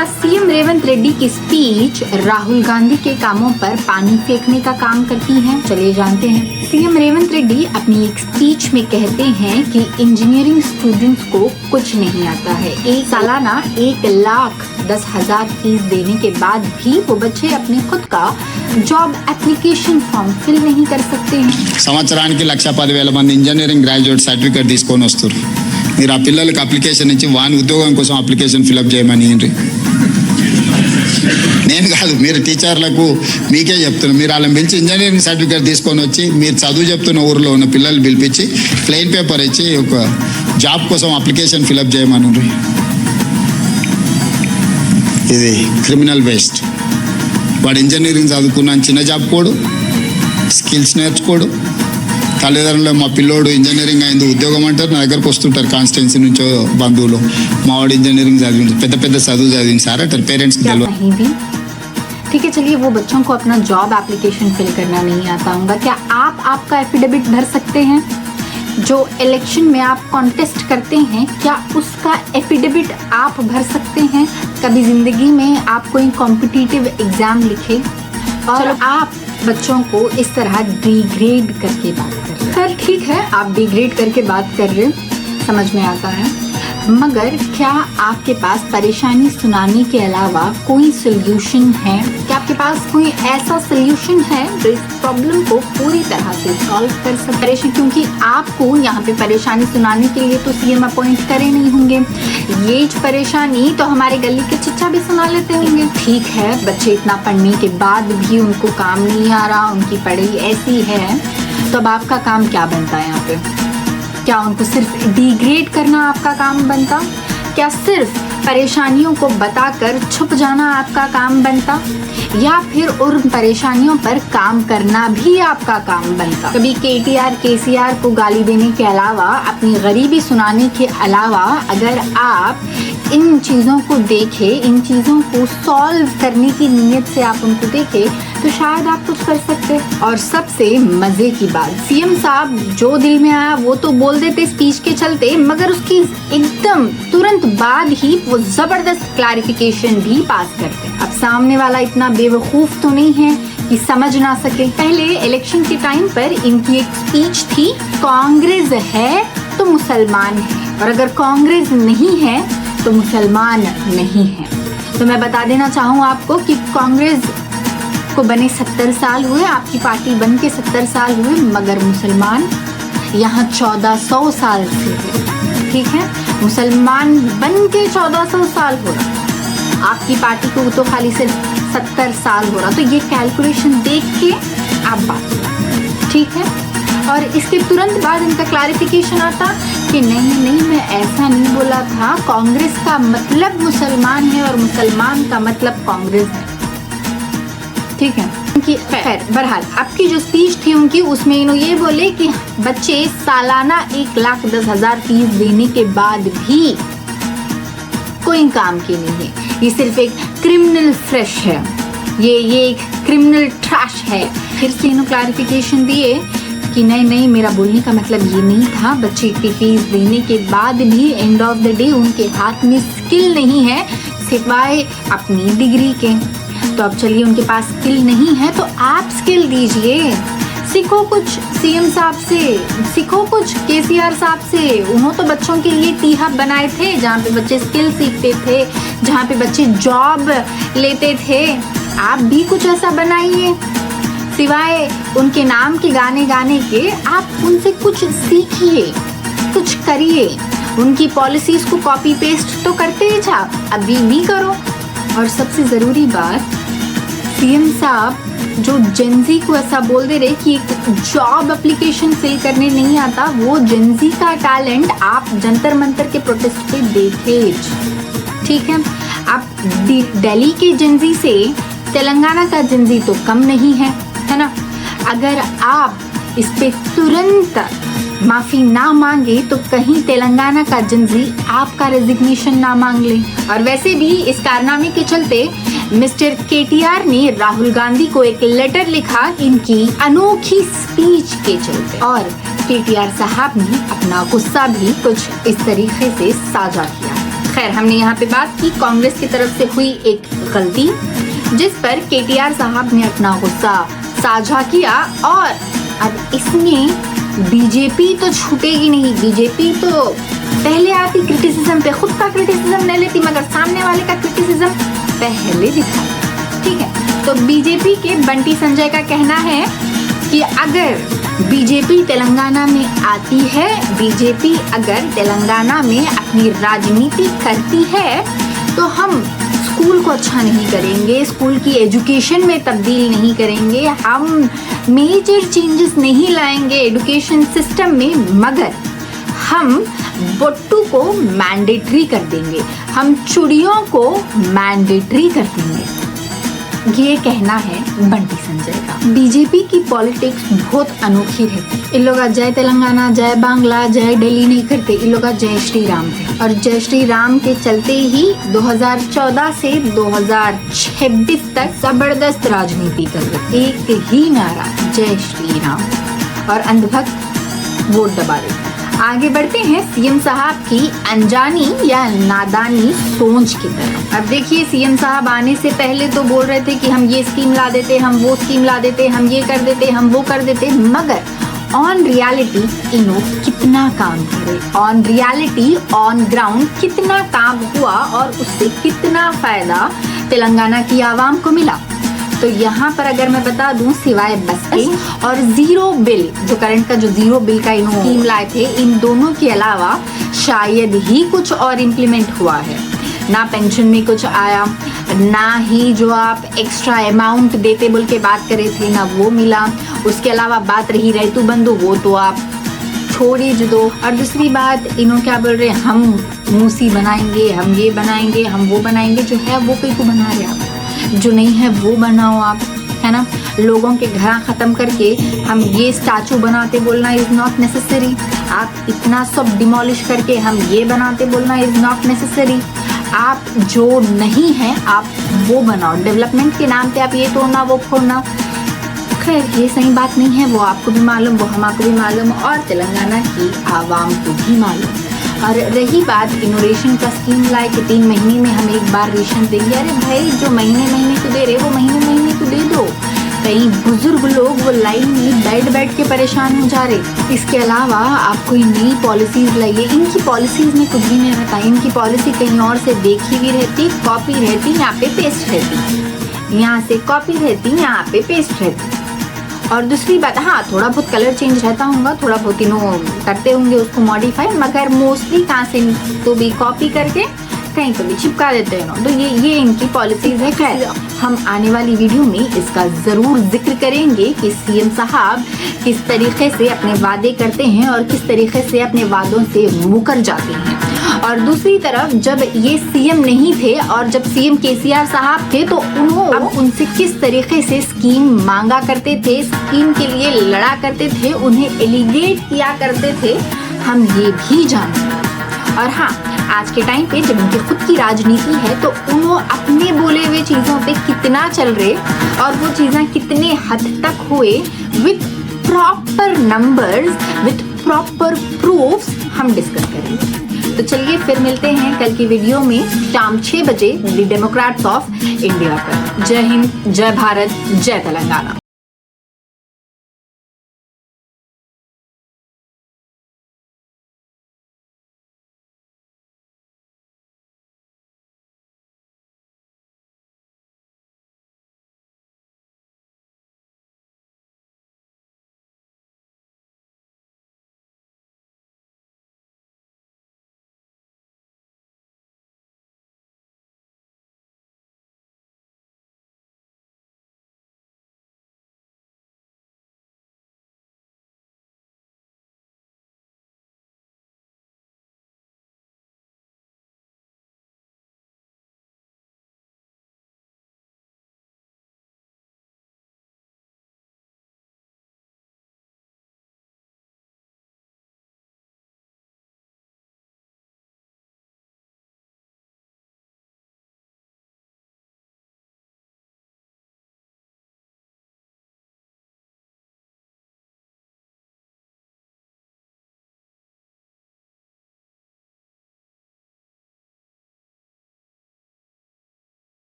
क्या सीएम रेवंत रेड्डी की स्पीच राहुल गांधी के कामों पर पानी फेंकने का काम करती है? चलिए जानते हैं। सीएम रेवंत रेड्डी अपनी एक स्पीच में कहते हैं कि इंजीनियरिंग स्टूडेंट्स को कुछ नहीं आता है। एक सालाना 1,10,000 फीस देने के बाद भी वो बच्चे अपने खुद का జాబ్ అప్లికేషన్ ఫామ్ ఫిల్ नहीं कर सकते हैं। సంవత్సరానికి 1,10,000 మంది ఇంజనీరింగ్ గ్రాడ్యుయేట్ సర్టిఫికేట్ తీసుకొని వస్తారు. మీరు ఆ పిల్లలకి అప్లికేషన్ ఇచ్చి వాని ఉద్యోగం కోసం అప్లికేషన్ ఫిల్అప్ చేయమని నేను కాదు, మీరు టీచర్లకు మీకే చెప్తున్నారు. మీరు వాళ్ళని పిలిచి ఇంజనీరింగ్ సర్టిఫికేట్ తీసుకొని వచ్చి మీరు చదువు చెప్తున్న ఊరిలో ఉన్న పిల్లలు పిలిపించి ప్లెయిన్ పేపర్ ఇచ్చి ఒక జాబ్ కోసం అప్లికేషన్ ఫిల్అప్ చేయమని. ఇది క్రిమినల్ వేస్ట్. వాడు ఇంజనీరింగ్ చదువుకున్న చిన్న జాబ్ కోడు, స్కిల్స్ నేర్చుకోడు. తల్లిదండ్రులు మా పిల్లోడు ఇంజనీరింగ్ అయింది ఉద్యోగం అంటారు. నా దగ్గరకు వస్తుంటారు కాన్స్టిట్యున్సీ నుంచో బంధువులు, మా వాడు ఇంజనీరింగ్ చదివి పెద్ద పెద్ద చదువు చదివింది సార్ అంటారు. పేరెంట్స్కి తెలియదు. ठीक है, चलिए वो बच्चों को अपना जॉब एप्लीकेशन फिल करना नहीं आता होगा। क्या आप आपका एफिडेविट भर सकते हैं? जो इलेक्शन में आप कॉन्टेस्ट करते हैं, क्या उसका एफिडेविट आप भर सकते हैं? कभी जिंदगी में आप कोई कॉम्पिटिटिव एग्जाम लिखे और आप बच्चों को इस तरह डिग्रेड करके बात कर रहे हैं। सर ठीक है, आप डिग्रेड करके बात कर रहे हैं, समझ में आता है, मगर क्या आपके पास परेशानी सुनाने के अलावा कोई सोल्यूशन है? क्या आपके पास कोई ऐसा सोल्यूशन है जो इस प्रॉब्लम को पूरी तरह से सॉल्व कर सके? क्योंकि आपको यहाँ पे परेशानी सुनाने के लिए तो सीएम अपॉइंट करे नहीं होंगे। ये परेशानी तो हमारे गली के चिच्चा भी सुना लेते होंगे। ठीक है, बच्चे इतना पढ़ने के बाद भी उनको काम नहीं आ रहा, उनकी पढ़ाई ऐसी है, तो अब आपका काम क्या बनता है यहाँ पे? क्या उनको सिर्फ डिग्रेड करना आपका काम बनता? क्या सिर्फ परेशानियों को बताकर छुप जाना आपका काम बनता? या फिर उन परेशानियों पर काम करना भी आपका काम बनता? कभी केसीआर को गाली देने के अलावा, अपनी गरीबी सुनाने के अलावा अगर आप इन चीज़ों को देखें, इन चीज़ों को सॉल्व करने की नीयत से आप उनको देखें, तो शायद आप कुछ कर सकते। और सबसे मज़े की बात, सीएम साहब जो दिल में आया वो तो बोल देते स्पीच के चलते, मगर उसकी एकदम तुरंत बाद ही वो ज़बरदस्त क्लैरिफिकेशन भी पास करते। अब सामने वाला इतना बेवकूफ़ तो नहीं है कि समझ ना सके। पहले इलेक्शन के टाइम पर इनकी एक स्पीच थी, कांग्रेस है तो मुसलमान है, और अगर कांग्रेस नहीं है तो मुसलमान नहीं है। तो मैं बता देना चाहूँ आपको कि कांग्रेस को बने 70 साल हुए, आपकी पार्टी बन के 70 साल हुए, मगर मुसलमान यहाँ 1400 साल से हुए। ठीक है, मुसलमान बन के 1400 साल हो रहा, आपकी पार्टी को तो खाली सिर्फ 70 साल हो रहा। तो ये कैलकुलेशन देख के आप बात करें, ठीक है। और इसके तुरंत बाद इनका क्लैरिफिकेशन आता कि नहीं मैं ऐसा नहीं बोला था, कांग्रेस का मतलब मुसलमान है और मुसलमान का मतलब कांग्रेस है। ठीक है, उनकी खैर बहरहाल आपकी जो स्पीच थी उनकी, उसमें इन्होंने ये बोले कि बच्चे सालाना 1,10,000 फीस देने के बाद भी कोई काम की नहीं है, ये सिर्फ एक क्रिमिनल फ्रेश है, ये एक क्रिमिनल ट्रैश है। फिर से इन्होंने क्लैरिफिकेशन दिए कि नहीं मेरा बोलने का मतलब ये नहीं था, बच्चे की फीस देने के बाद भी एंड ऑफ द डे उनके हाथ में स्किल नहीं है सिवाय अपनी डिग्री के। तो अब चलिए उनके पास स्किल नहीं है तो आप स्किल दीजिए, सीखो कुछ सीएम साहब से, सीखो कुछ केसीआर साहब से। उन्होंने तो बच्चों के लिए टी हब बनाए थे जहाँ पे बच्चे स्किल सीखते थे, जहाँ पे बच्चे जॉब लेते थे। आप भी कुछ ऐसा बनाइए, सिवाय उनके नाम के गाने गाने के आप उनसे कुछ सीखिए, कुछ करिए। उनकी पॉलिसीज़ को कॉपी पेस्ट तो करते ही था, अभी भी करो। और सबसे ज़रूरी बात, सीएम साहब जो जेनजी को ऐसा बोल दे रहे कि एक जॉब एप्लीकेशन फिल करने नहीं आता, वो जेनजी का टैलेंट आप जंतर मंतर के प्रोटेस्ट पे देखे। ठीक है, आप दिल्ली के जेनजी से तेलंगाना का जेनजी तो कम नहीं है ना। अगर आप इस पे तुरंत माफ़ी ना मांगे तो कहीं तेलंगाना का जेनजी आपका रेजिग्नेशन ना मांग ले। और वैसे भी इस कारनामे के चलते मिस्टर केटीआर ने राहुल गांधी को एक लेटर लिखा इनकी अनोखी स्पीच के चलते, और केटीआर साहब ने अपना गुस्सा भी कुछ इस तरीके से साझा किया। खैर, हमने यहाँ पे बात की कांग्रेस की तरफ से हुई एक गलती, जिस पर केटीआर साहब ने अपना गुस्सा साझा किया। और अब इसमें बीजेपी तो छूटेगी नहीं। बीजेपी तो पहले आती क्रिटिसिज्म पे, खुद का क्रिटिसिज्म नहीं लेती मगर सामने वाले का क्रिटिसिज्म पहले दिखाती। ठीक है, तो बीजेपी के बंटी संजय का कहना है कि अगर बीजेपी तेलंगाना में आती है, बीजेपी अगर तेलंगाना में अपनी राजनीति करती है तो हम स्कूल को अच्छा नहीं करेंगे, स्कूल की एजुकेशन में तब्दील नहीं करेंगे, हम मेजर चेंजेस नहीं लाएंगे एजुकेशन सिस्टम में, मगर हम बोट्टू को मैंडेटरी कर देंगे, हम चूड़ियों को मैंडेटरी कर देंगे। ये कहना है बंटी संजय का। बीजेपी की पॉलिटिक्स बहुत अनोखी रहती है। इन लोग जय तेलंगाना, जय बांग्ला, जय दिल्ली नहीं करते, इन लोग जय श्री राम थे। और जय श्री राम के चलते ही 2014 से 2026 तक जबरदस्त राजनीति कर रहे। एक ही नारा जय श्री राम, और अंधभक्त वोट दबा रहे। आगे बढ़ते हैं सीएम साहब की अनजानी या नादानी सोच की तरफ। अब देखिए, सीएम साहब आने से पहले तो बोल रहे थे कि हम ये स्कीम ला देते, हम वो स्कीम ला देते, हम ये कर देते, हम वो कर देते, मगर ऑन रियलिटी इन्हों कितना काम करे, ऑन रियलिटी ऑन ग्राउंड कितना काम हुआ और उससे कितना फायदा तेलंगाना की आवाम को मिला। तो यहाँ पर अगर मैं बता दूं, सिवाय बस के और जीरो बिल, जो करंट का जो जीरो बिल का इन्होंने स्कीम लाए थे, इन दोनों के अलावा शायद ही कुछ और इम्प्लीमेंट हुआ है। ना पेंशन में कुछ आया, ना ही जो आप एक्स्ट्रा अमाउंट देते बोल के बात करे थे, ना वो मिला। उसके अलावा बात रही रैतू बंधु, वो तो आप छोड़ ही दो। और दूसरी बात, इन्हों क्या बोल रहे हैं, हम मूसी बनाएंगे, हम ये बनाएंगे, हम वो बनाएंगे। जो है वो कोई को बना रहे आप, जो नहीं है वो बनाओ आप, है ना। लोगों के घर ख़त्म करके हम ये स्टैचू बनाते बोलना इज़ नॉट नेसेसरी। आप इतना सब डिमोलिश करके हम ये बनाते बोलना इज़ नॉट नेसेसरी। आप जो नहीं है आप वो बनाओ। डेवलपमेंट के नाम पे आप ये तोड़ना वो फोड़ना, खैर ये सही बात नहीं है। वो आपको भी मालूम, वो हमको भी मालूम, और तेलंगाना की आवाम को भी मालूम। और रही बात इनोवेशन का स्कीम लाए कि 3 महीने में हम एक बार रेशन देंगे। अरे भाई, जो महीने महीने को दे रहे वो महीने महीने को दे दो। कई बुजुर्ग लोग वो लाइन में बैठ के परेशान हो जा रहे। इसके अलावा आप कोई नई पॉलिसीज लाइए। इनकी पॉलिसीज में कुछ भी नहीं रहता। इनकी पॉलिसी कहीं और से देखी भी रहती, कॉपी रहती, यहाँ पे पेस्ट रहती, यहाँ से कॉपी रहती, यहाँ पे पेस्ट रहती। और दूसरी बात, हाँ थोड़ा बहुत कलर चेंज रहता होगा, थोड़ा बहुत इन्हों करते होंगे उसको मॉडिफाई, मगर मोस्टली कहाँ से तो भी कॉपी करके कहीं तो भी चिपका देते हैं। तो ये इनकी पॉलिसीज है। खैर, हम आने वाली वीडियो में इसका ज़रूर जिक्र करेंगे कि सीएम साहब किस तरीके से अपने वादे करते हैं और किस तरीके से अपने वादों से मुकर जाते हैं। और दूसरी तरफ, जब ये सीएम नहीं थे और जब सीएम केसीआर साहब थे, तो उनसे किस तरीके से स्कीम मांगा करते थे, स्कीम के लिए लड़ा करते थे, उन्हें एलिगेट किया करते थे, हम ये भी जानते हैं। और हाँ, आज के टाइम पे जब उनकी खुद की राजनीति है, तो उन्होंने अपने बोले हुए चीज़ों पे कितना चल रहे और वो चीज़ें कितने हद तक हुए, with proper numbers, with proper proofs हम डिस्कस करेंगे। तो चलिए फिर मिलते हैं कल की वीडियो में शाम 6 बजे द डेमोक्रेट्स ऑफ इंडिया पर। जय हिंद, जय भारत, जय तेलंगाना।